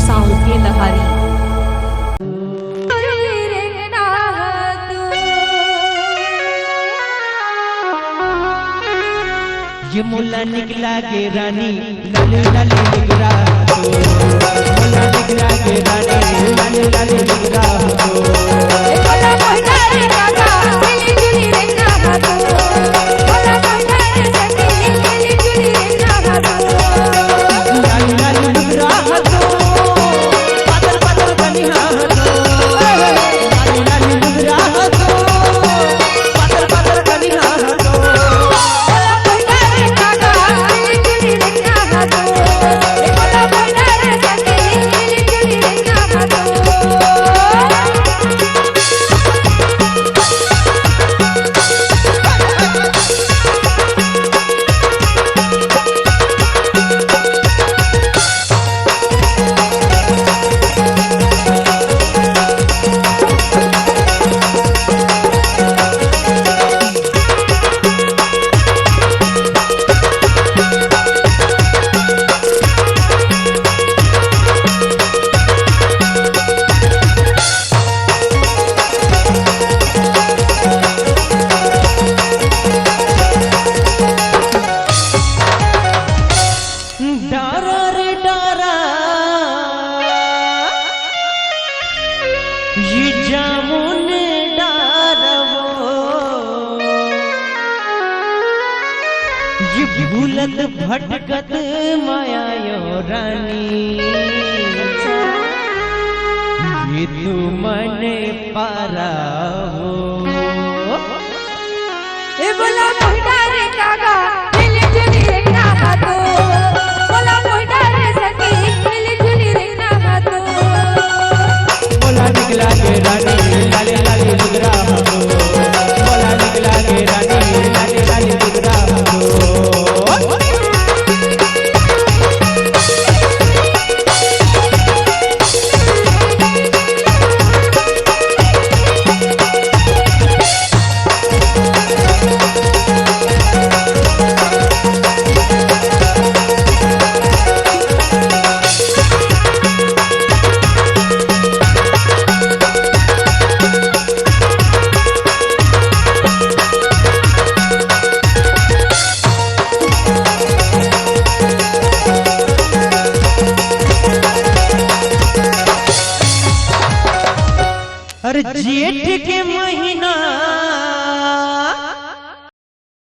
Sound के लहारी। ये मुल्ला निकला के रानी लाले लाले निगरा हो, मुल्ला निकला के रानी लाले लाले निगरा हो। बोला मोहना रे काका मिली जुली रहना हाथो, बोला मोहना रे सखी मिली जुली रहना हाथो। लाले लाले निगरा हो, पातर पातर बनिया हो, लाले लाले निगरा हो, पातर पातर बनिया हो। डारा रे डारा ये जामुन डारवो, ये भूलत भटकत माया यो रानी, ये तू मने पारा हो। ए बोला मोहना रे काका मिली जुली रहना हाथो, बोला मोहना रे सखी मिली जुली रहना हाथो। बोला निकला के रानी लाले लाले निगरा हो, बोला निकला के रानी लाले लाले निगरा हो। अरे जेठ